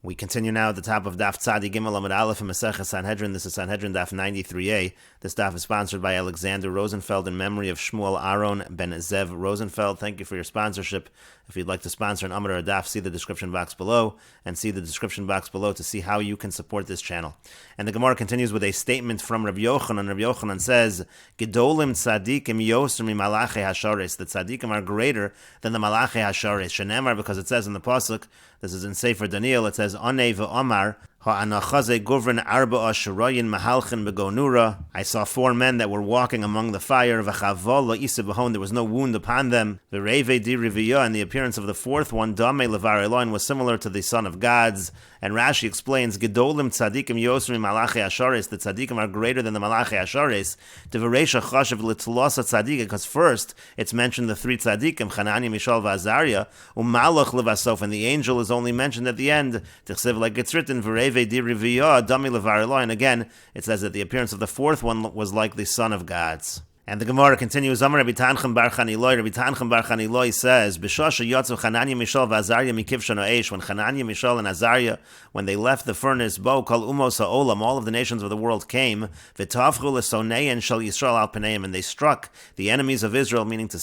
We continue now at the top of Daf Tzadi Gimel Amud Aleph in Mesechet Sanhedrin. This is Sanhedrin Daf 93a. This daf is sponsored by Alexander Rosenfeld in memory of Shmuel Aaron ben Zev Rosenfeld. Thank you for your sponsorship. If you'd like to sponsor an Amud or a Daf, see the description box below, and see the description box below to see how you can support this channel. And the Gemara continues with a statement from Rabbi Yochanan. Rabbi Yochanan says, Gedolim tzadikim yosr mi malachi hasharis. The tzadikim are greater than the malachi hasharis. Shenemar, because it says in the pasuk, this is in Sefer Daniel, it says, Anei v'omar, ha'anachaze guvrin arba'a shirayin mahalchin begonura. I saw 4 men that were walking among the fire. V'chavol la'isa b'hon, there was no wound upon them. V'reve di riviyah, and the appearance of the 4th one, Damei levar Elohim, was similar to the Son of God's. And Rashi explains, Gedolim tzadikim yosrim malachi asharis, the tzadikim are greater than the malachi asharis. Devaresha chashav l'tlosa tzadik, because first it's mentioned the 3 tzadikim, Hananiah, Mishael, v'Azariah, u'malach levasof, and the angel is only mentioned at the end. Tichsev, like it's written, V'reve di riviyah, Damei levar Elohim, and again it says that the appearance of the 4th one was like the Son of God's. And the Gemara continues, Amar Rabbi Tanchem bar Chaniloi. Rabbi Tanchem bar Chaniloi says, B'shasha yotzu Hananiah, Mishael, v'Azariah mikivshan ha'esh. When Hananiah, Mishael, and Azariah, when they left the furnace, Bo kol umos ha'olam, all of the nations of the world came, v'tavchu l'sonein shel Yisrael al pneim, and they struck the enemies of Israel, meaning to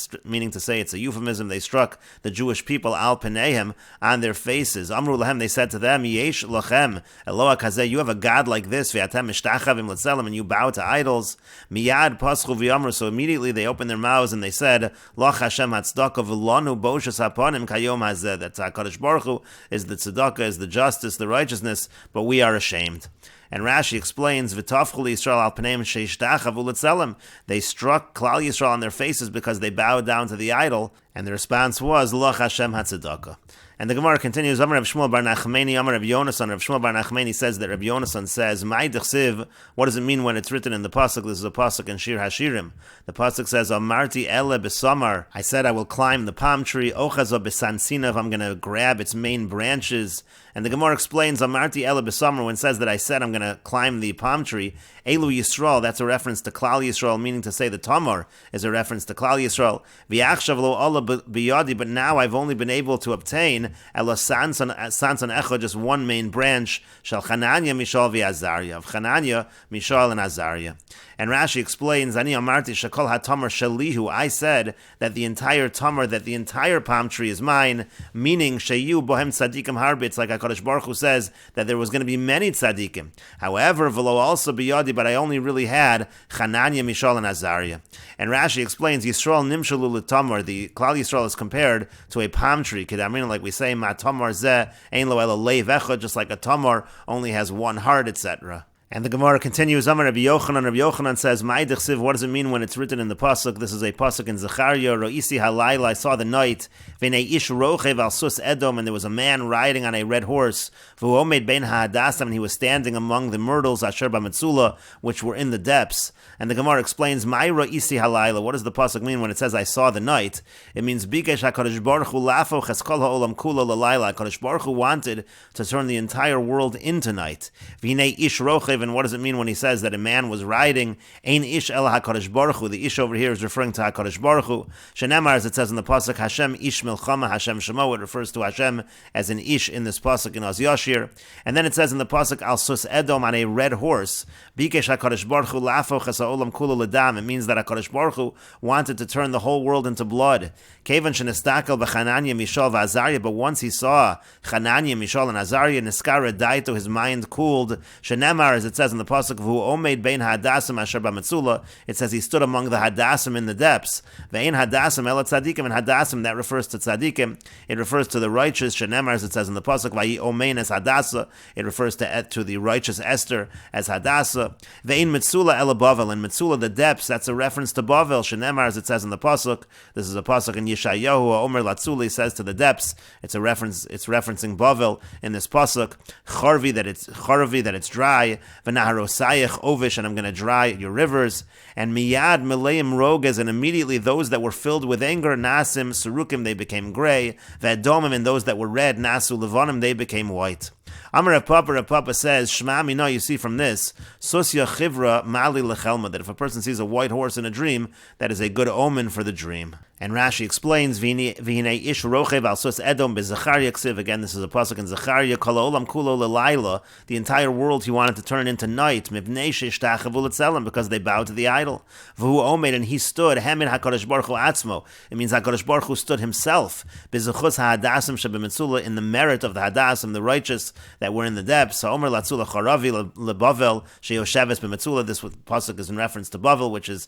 say, it's a euphemism, they struck the Jewish people al pneim, on their faces. Amru lahem, they said to them, Yesh lachem Eloah kazeh, you have a God like this, v'atem mishtachavim l'tzelem, and you bow to idols. Miyad paschu v'yamru. So immediately they opened their mouths and they said, Loch Hashem hatzdaka v'lanu boshas hapanim kayom hazeh. That HaKadosh Baruch Hu is the tzedakah, is the justice, the righteousness, but we are ashamed. And Rashi explains, V'tafchu Yisrael al pneim sheishtachavu l'tzelem. They struck Klal Yisrael on their faces because they bowed down to the idol, and the response was, Loch Hashem hatzedakah. And the Gemara continues, Amar Rav Shmuel bar Nachmani, Amar Rav Yonasan. Rav Shmuel bar Nachmani says that Rav Yonasan says, Mai d'chsiv, what does it mean when it's written in the pasuk? This is a pasuk in Shir Hashirim. The pasuk says, Amarti ele b'samar, I said I will climb the palm tree, Ochazo b'sansinav, I'm going to grab its main branches. And the Gemara explains, Amarti ele b'samar, when it says that I said I'm going to climb the palm tree, Elu Yisrael, that's a reference to Klal Yisrael, meaning to say the Tamar is a reference to Klal Yisrael. V'yachshav lo Allah b'yadi, but now I've only been able to obtain Ela Sansan Echo, just one main branch, Shal Hananiah, Mishael, v'Azariah, of Hananiah, Mishael, and Azariah. And Rashi explains, Ani Amarti Shekol HaTamar Shalihu, I said that the entire Tamar, that the entire palm tree is mine, meaning Sheyu Bohem Tzadikim Harbe, it's like HaKadosh Baruch Hu says that there was going to be many Tzadikim. However, V'lo also b'yadi, but I only really had Hananiah, Mishael, and Azariah. And Rashi explains, Yisrael Nimshalu L'Tamar, the Klal Yisrael is compared to a palm tree, Kedamrin, like we say, Ma Tamar Zeh, Ein Lo Elo Leiv Echad, just like a Tamar only has one heart, etc. And the Gemara continues, Amar Rabbi Yochanan. Rabbi Yochanan says, Mai d'chsiv, what does it mean when it's written in the pasuk? This is a pasuk in Zechariah, Ro'isi halayla, I saw the night, V'nei ish rochev al sus Edom, and there was a man riding on a red horse, V'omed bein ha'adasam, and he was standing among the myrtles, Asher b'metzula, which were in the depths. And the Gemara explains, Mai ro'isi halayla, what does the pasuk mean when it says, I saw the night? It means, Bikesh HaKadosh Baruch Hu lafo cheskol ha'olam kula l'layla, HaKadosh Baruch Hu wanted to turn the entire world into night. V'nei ish rochev, and what does it mean when he says that a man was riding? Ein ish el HaKadosh Baruch Hu. The ish over here is referring to HaKadosh Baruch Hu. Shenemar, as it says in the pasuk, Hashem ish milchama, Hashem shemo. It refers to Hashem as an ish in this pasuk in Oz Yashir. And then it says in the pasuk, Al sus Edom, on a red horse. Bikesh HaKadosh Baruch Hu lafo ches ha'olam kula l'dam. It means that HaKadosh Baruch Hu wanted to turn the whole world into blood. Kevan shenistakel b'Hananiah, Mishael, v'Azariah. But once he saw Hananiah, Mishael, and Azariah, niskara daito, his mind cooled. Shenemar, as it says in the pasuk, V'hu omed bein hadasim asher b'metzula, it says he stood among the hadasim in the depths. Ve'ein hadasim ela tzadikim, and hadasim, that refers to tzadikim. It refers to the righteous. Shenemar, as it says in the pasuk, V'yi omein as hadasa, it refers to the righteous Esther as hadasa. Ve'ein metzula ela bavel, and metzula, the depths, that's a reference to bavel. Shenemar, as it says in the pasuk, this is a pasuk in Yeshayahu, Omer latzuli, says to the depths. It's referencing bavel in this pasuk. Charvi, that it's dry. V'naharosayach ovish, and I'm going to dry your rivers. And miyad mileim roges, and immediately those that were filled with anger, nasim surukim, they became gray. V'adomim, and those that were red, nasu levanim, they became white. Amar Rav Papa says, Shema Mina, you see from this, Susya Chivra Mali Lechelma, that if a person sees a white horse in a dream, that is a good omen for the dream. And Rashi explains, V'hinei ish rochev al sus edom beZachariah ksiv. Again, this is a pasuk in Zechariah. Kol olam kulo lelayla. The entire world he wanted to turn into night. Mibnei sheishtachavu l'tzelem, because they bowed to the idol. V'hu omed, and he stood. Hemin HaKadosh Baruch Hu atzmo. It means HaKadosh Baruch Hu stood himself. B'zechus ha'adasim shebemitzula, in the merit of the hadasim, the righteous that were in the depths. Ha'omer latzula charavi lebavel sheyosheves b'mitzula. This pasuk is in reference to Bavel, which is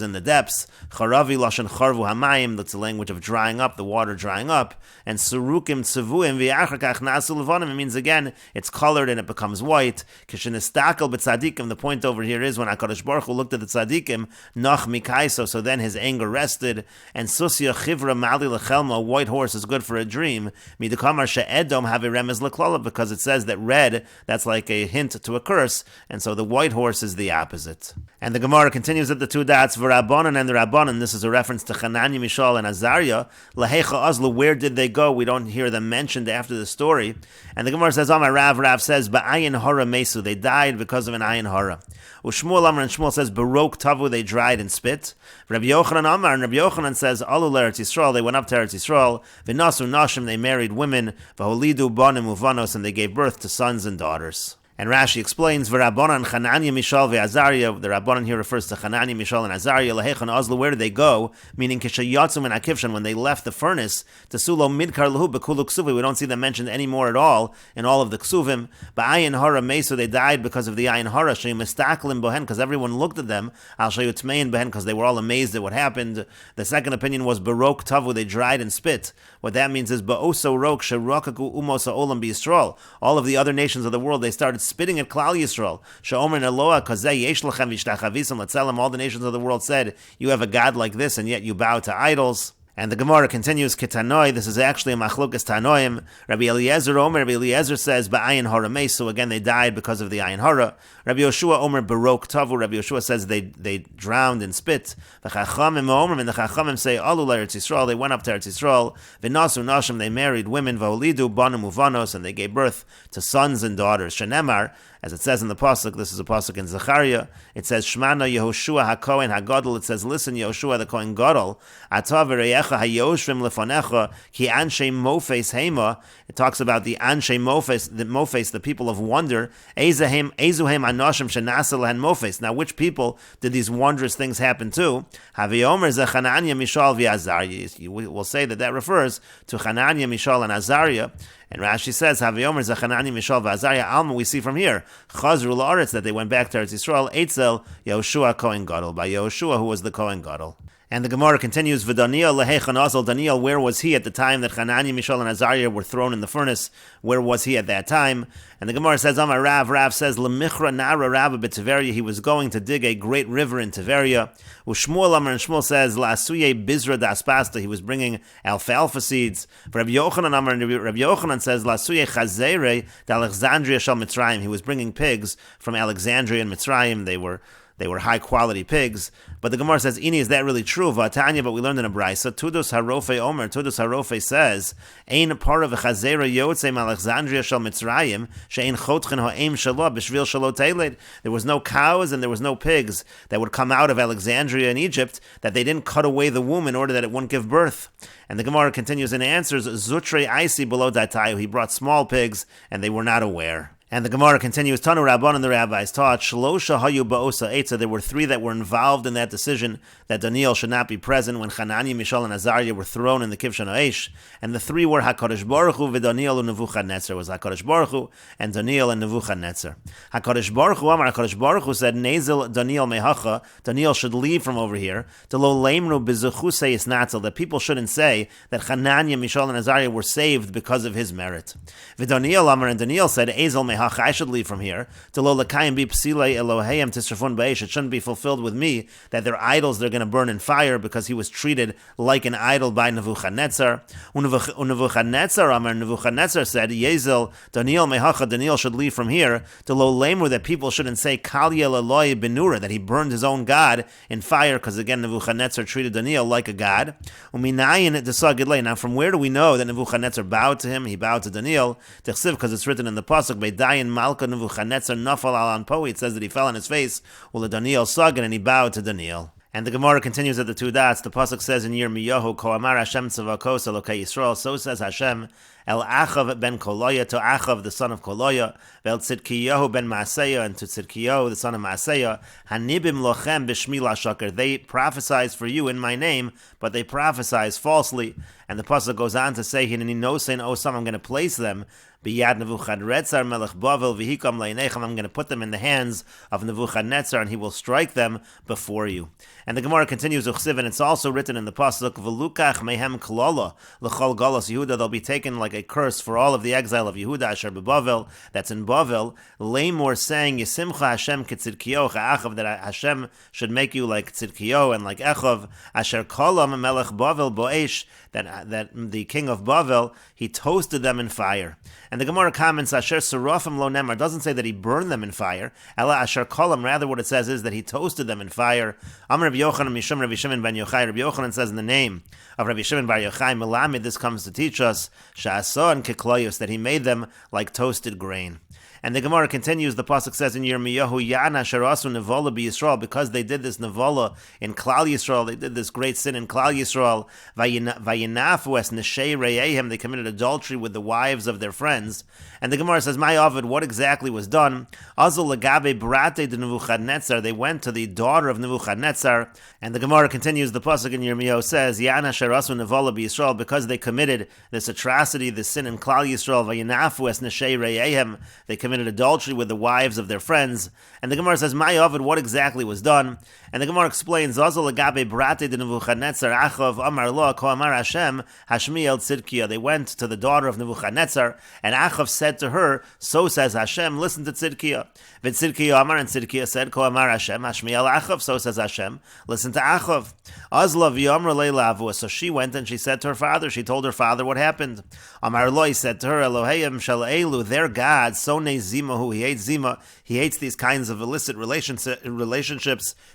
in the depths. Charavi lashon charvu hamayim. That's the language of drying up, the water drying up. And surukim tzevuim v'yachakach nasu levanim. It means again, it's colored and it becomes white. Kishenistakel b'tzadikim. The point over here is when HaKadosh Baruch Hu looked at the tzadikim, nach mikaiso. So then his anger rested. And susya chivra mali lechelma. A white horse is good for a dream. Midakamar she'edom have a remez leklala, because it says that red, that's like a hint to a curse. And so the white horse is the opposite. And the Gemara continues at the two dots, v'rabbanan and the rabbanan. This is a reference to Hananiah, Mishael, and Azariah. Lahecha azlu, where did they go? We don't hear them mentioned after the story. And the Gemara says, Amar Rav says, Ba'ayin hara mesu, they died because of an ayin hara. Ushmuel Amar, and Shmuel says, Barok tavu, they dried and spit. Rabbi Yochanan Amar, and Rabbi Yochanan says, Alu l'Eretz Yisrael, they went up to Eretz Yisrael. V'nasu nashim, they married women. V'holidu banim uvanos, and they gave birth to sons and daughters. And Rashi explains, V'Rabbanan Hananiah, Mishael, ve'Azariah. The Rabbanan here refers to Hananiah, Mishael, and Azariah. Lahechan Azlu, where did they go? Meaning, Kishayatzum and Akivshan, when they left the furnace, to Sulo Midkar Lahu B'Kulu Ksuvi. We don't see them mentioned anymore at all in all of the Ksuvim. Ba'ayin Hara Mesu, they died because of the Ayin Hara. Shayim Mistaklim Bohen, because everyone looked at them. Al Shayutmein Bohen, because they were all amazed at what happened. The second opinion was Barok Tavu, they dried and spit. What that means is Ba'oso Rok Sharakaku Umosa Olam B'Yisrael. All of the other nations of the world, they started spitting at Klal Yisrael. Sha'omer Eloah Kazeh Yesh Lachem V'Yishtachavisam L'Tzelem. All the nations of the world said, you have a God like this, and yet you bow to idols. And the Gemara continues, Ketanoi, this is actually a machlokas Tanoim. Rabbi Eliezer Omer, Rabbi Eliezer says, Ba'ayin hara mesu, again they died because of the ayin hara. Rabbi Yoshua Omer, Barok tavu, Rabbi Yoshua says they drowned in spit. The Chachamim Omer, and the Chachamim say, Alu l'Eretz Yisrael, they went up to Eretz Yisrael. V'nasu nashim, they married women. V'olidu banim uvanos, and they gave birth to sons and daughters. Shenemar, as it says in the pasuk, this is a pasuk in Zechariah. It says, Shmana Yehoshua HaKohen HaGadol. It says, listen, Yehoshua the Kohen Gadol. Atah v'reyecha hayoshvim lefanecha ki anshe mofes hema. It talks about the anshe mofes, the people of wonder. Ezuhem anoshim shenasa lehen mofes. Now, which people did these wondrous things happen to? Haviomer zechananya Mishael v'Azariah. You will say that refers to Hananiah, Mishael, and Azariah. And Rashi says, Haviomer Zachanani Mishael v'Azariah Alma, we see from here, Chazru la'aretz, that they went back to Eretz Yisrael, Eitzel Yehoshua Kohen Gadol, by Yehoshua, who was the Kohen Gadol. And the Gemara continues, V'Daniel lehechan azal, Daniel, where was he at the time that Hananiah, Mishael, and Azariah were thrown in the furnace? Where was he at that time? And the Gemara says, Amar Rav says, L'michra nara Rabba b'Tiveria, he was going to dig a great river in Tiveria. U'Shmuel Amar, and Shmuel says, La'asuye bizra daspasta, he was bringing alfalfa seeds. Rabbi Yochanan Amar, and Rabbi Yochanan says, La'asuye chazere d'Alexandria shal Mitzrayim, he was bringing pigs from Alexandria and Mitzrayim. They were high-quality pigs. But the Gemara says, Ini, is that really true? V'atanya, but we learned in a brayso. Tudos harofe omer. Tudos harofe says, Ein para v'chazera yotzei Alexandria shel Mitzrayim, she'ein chotchen ha'em shalo b'shvil shalo teiled. There was no cows and there was no pigs that would come out of Alexandria in Egypt, that they didn't cut away the womb in order that it wouldn't give birth. And the Gemara continues and answers, Zutre Isi below Datayu. He brought small pigs, and they were not aware. And the Gemara continues, Tanu Rabban, and the rabbis taught, Shlosha hayu ba'osa etza, there were three that were involved in that decision that Daniel should not be present when Hananiah, Mishael, and Azariah were thrown in the Kivshan Ha'esh. And the three were HaKadosh Baruch Hu v'Daniel and Nebuchadnezzar. It was HaKadosh Baruch Hu and Daniel and Nebuchadnezzar. HaKadosh Baruch Hu, Amar HaKadosh Baruch Hu said, Nezel Daniel mehacha, Daniel should leave from over here, to lo leimru b'zuchusei isnatzel, that people shouldn't say that Hananiah, Mishael, and Azariah were saved because of his merit. V'Daniel Amar, and Daniel said, Ezel mehacha, I should leave from here. To lo l'kayim bi psilei Elohayim tisrafun ba'esh. It shouldn't be fulfilled with me that their idols they're going to burn in fire, because he was treated like an idol by Nebuchadnezzar. Nebuchadnezzar Amar, Nebuchadnezzar said, Yezel Daniel mehacha, Daniel should leave from here. To lo lemur, that people shouldn't say Kal yel Eloi benura, that he burned his own God in fire, because again Nebuchadnezzar treated Daniel like a god. Uminayin desagidlei. Now from where do we know that Nebuchadnezzar bowed to him? He bowed to Daniel. Because it's written in the pasuk, Beidayin Malka Nebuchadnezzar nafal al anpo. It says that he fell on his face. Well, Daniel sagan, and he bowed to Daniel. And the Gemara continues at the two dots. The pasuk says in Yirmiyahu, Ko amar Hashem tzavakos Elokei Yisrael. So says Hashem, El Achav ben Koloya, to Achav the son of Koloya, Vel Tzidkiyahu ben Maaseya, and to Tzidkiyahu the son of Maaseya, Hanibim lochem b'shmi la'shaker. They prophesize for you in my name, but they prophesize falsely. And the pasuk goes on to say, Hineni nosein osam, I'm going to place them Biyad Nebuchadnezzar melech Bavel v'hikam le'inechem. I'm going to put them in the hands of Nebuchadnezzar, and he will strike them before you. And the Gemara continues, Uchsiv, and it's also written in the pasuk, V'lukach mehem klala l'chol galos Yehuda. They'll be taken like a curse for all of the exile of Yehuda, asher beBavel, that's in Bavel. Lamor saying, Yisimcha Hashem ketzidkiyo cha'achav, that Hashem should make you like Tzidkiyo and like Echav, asher kolam melech Bavel bo'esh, that the king of Bavel, he toasted them in fire. And the Gemara comments, Asher Serafim Lo Nemar, doesn't say that he burned them in fire. Ela Asher Kolam, rather what it says is that he toasted them in fire. Amr Rabbi Yochanan Mishum Rabbi Shimon ben Yochai. Rabbi Yochanan says in the name of Rabbi Shimon bar Yochai, Melamid, this comes to teach us, Sha'aso and Kikloyos, that he made them like toasted grain. And the Gemara continues, the pasuk says in Yirmiyahu, Yana sharasu nevola b'Yisrael, because they did this nevola in Klal Yisrael, they did this great sin in Klal Yisrael, vayinafu es neshei re'ehem, they committed adultery with the wives of their friends. And the Gemara says, my Ovid, what exactly was done? Azul legabe brate de Nebuchadnezzar, they went to the daughter of Nebuchadnezzar. And the Gemara continues, the pasuk in Yirmiyahu says, Yana sharasu nevola b'Yisrael, because they committed this atrocity, this sin in Klal Yisrael, vayinafu es neshei re'ehem, they committed adultery with the wives of their friends. And the Gemara says, my Ovid, what exactly was done? And the Gemara explains, Azul legabe brate de Nebuchadnezzar achav amar lo ko amar Hashem hashmi el tzidkiya. They went to the daughter of Nebuchadnezzar, and Achav said to her, so says Hashem, listen to Tzidkiya. V'Tzidkiya amar, and Tzidkiya said, ko amar Hashem hashmi el Achav, so says Hashem, listen to Achav. Azla v'yamr leilavu. So she went and she said to her father, she told her father what happened. Amar lo, he said to her, Elohayim shel elu, their God, sonei zimahu, he hates zima, he hates these kinds of illicit relationships.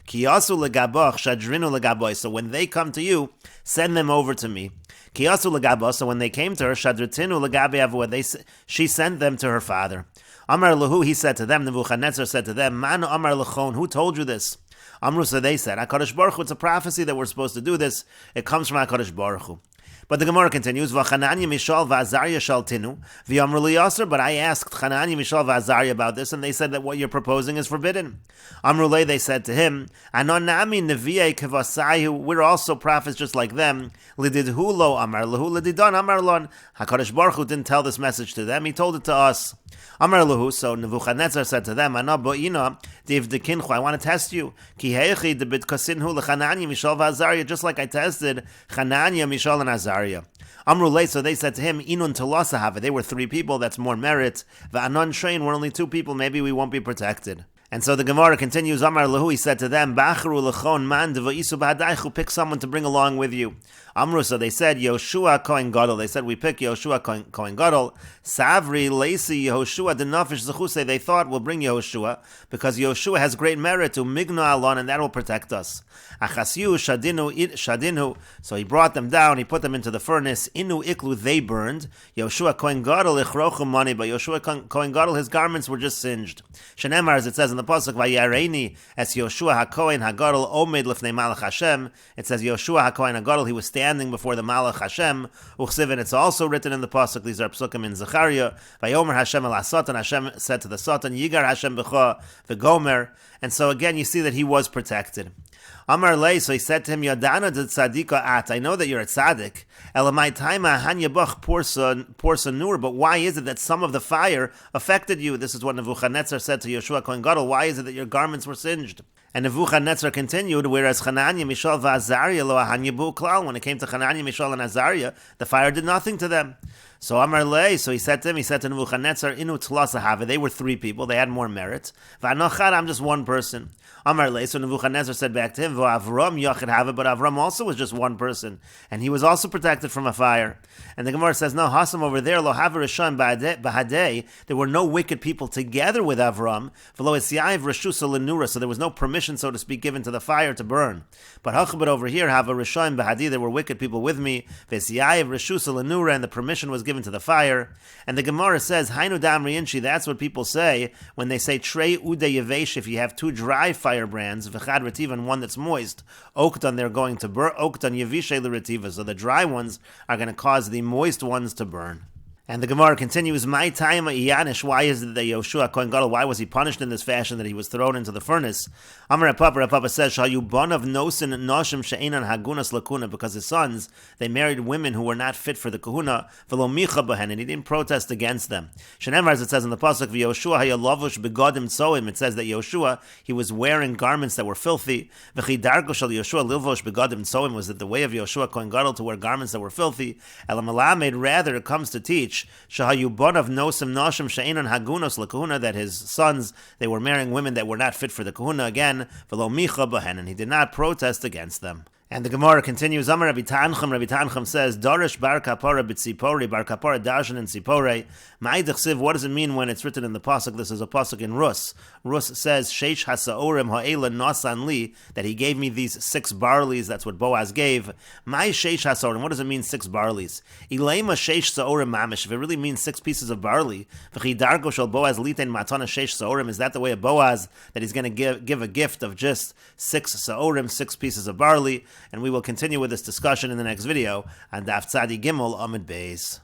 Kiyasu legabach, shadrinu legaboy. So when they come to you, send them over to me. Kiyasu legabah. So when they came to her, shadritinu legabe avu, she sent them to her father. Amar lahu, he said to them, Nebuchadnezzar said to them, Man amar lechon, who told you this? Amru, so they said, HaKadosh Baruch Hu, it's a prophecy that we're supposed to do this. It comes from HaKadosh Baruch Hu. But the Gemara continues, V'Chananya Mishal v'Azariah shaltinu v'Yamru li Yasser. But I asked Chananya, Mishal, v'Azariah about this, and they said that what you're proposing is forbidden. Amrulay, they said to him, Anonami nevi'ei kevasayu, we're also prophets just like them. Lididhu lo amar lahu, lididan amar lon. HaKadosh Baruch Hu didn't tell this message to them, he told it to us. Amar lahu, so Nebuchadnezzar said to them, Ana bo'ina divdekinchu, I want to test you. Ki heichi debitkasinhu l'Chananya Mishal v'Azariah, just like I tested Chananya, Mishal, and Azariah. Amrulay, so they said to him, Inun telasahava, they were 3 people, that's more merit. Va'anon shein, we're only 2 people, maybe we won't be protected. And so the Gemara continues, Amar lahu, he said to them, Bachru l'chon man deva'isu b'hadaychu, pick someone to bring along with you. Amru, so they said, Yoshua Kohen Gadol. They said, we pick Yoshua Kohen Gadol. Savri, Lacey, Yehoshua, Denafish, Zechuse. They thought we'll bring Yehoshua because Yehoshua has great merit to Migna Alon, and that will protect us. Achasyu, Shadinu. So he brought them down, he put them into the furnace. Inu Iklu, they burned. Yoshua Kohen Gadol, Ichrochu Mani. But Yoshua Kohen Gadol, his garments were just singed. Shenemar, as it says in the pasuk, Vayareini, as Yoshua HaKohen HaGadol, Omed Lefnei Malach Hashem. It says Yoshua HaKohen HaGadol, he was standing before the Malach Hashem. Uchsiv, and it's also written in the pasuk. These are psukim in Zechariah. Vayomer Hashem el Satan. Hashem said to the Satan, Yigar Hashem b'cha v'gomer. And so again, you see that he was protected. Amar lei, so he said to him, Yadana de tzadika at. I know that you're a tzaddik. Elamai taima hanyabach porsa nur. But why is it that some of the fire affected you? This is what Nebuchadnezzar said to Yoshua Kohen Gadol. Why is it that your garments were singed? And Nebuchadnezzar continued, whereas Chananya, Mishal, v'Azariah lo hanyabu klal. When it came to Chananya, Mishal, and Azariah, the fire did nothing to them. So Amar lei, so he said to Nebuchadnezzar, Inu tlasahava. They were 3 people, they had more merit. V'anochad, I'm just 1 person. Amar lei, so Nebuchadnezzar said back to him, V'Avram yachid have it, but Avram also was just 1 person, and he was also protected from a fire. And the Gemara says, no, Hasam over there, lo havarishon bahadei, there were no wicked people together with Avram, v'lo esyayiv reshusa lenura, so there was no permission, so to speak, given to the fire to burn. But hachbet over here, havarishon bahadi, there were wicked people with me, v'esyayiv reshusa lenura, and the permission was given given to the fire. And the Gemara says, Hainu damri inchi, that's what people say when they say trei ude yevesh, if you have two dry firebrands, v'chad retiva, and one that's moist, oktan, they're going to burn, oktan yevishe l'retiva, so the dry ones are going to cause the moist ones to burn. And the Gemara continues, My time Iyanish, why is it that Yoshua Kohen Gadol, why was he punished in this fashion that he was thrown into the furnace? Amar Papa says, Shal you bon of nosin noshim she'enan hagunas lakuna, because his sons, they married women who were not fit for the kahuna, v'lo micha behen, and he didn't protest against them. Shenemar, as it says in the pasuk, v'Yoshua hayalavush begodim tzoim, it says that Yoshua, he was wearing garments that were filthy. V'chidargo shal Yoshua lilvosh begodim tzoim, was that the way of Yoshua Kohen Gadol to wear garments that were filthy? Elamalamed, rather it comes to teach Shahayubon of nosim noshim she'enan hagunos lekahuna, that his sons, they were marrying women that were not fit for the kahuna again, v'lo micha behen, and he did not protest against them. And the Gemara continues, Amar Rabbi Tanchum says, Darish bar kapara b'tzipori, bar kapara darshan in tzipore. Ma'idach siv, what does it mean when it's written in the pasuk? This is a pasuk in Rus. Rus says, Sheish hasaorim ha'ela nasan li, that he gave me these 6 barleys, that's what Boaz gave. Ma'i sheish hasaorim, what does it mean 6 barleys? Ilema sheish saorim mamish, if it really means 6 pieces of barley, v'chidargo shel Boaz liten matana sheish saorim, is that the way of Boaz, that he's going to give a gift of just 6 saorim, 6 pieces of barley? And we will continue with this discussion in the next video on Daf Tzadi Gimel Amud Beis.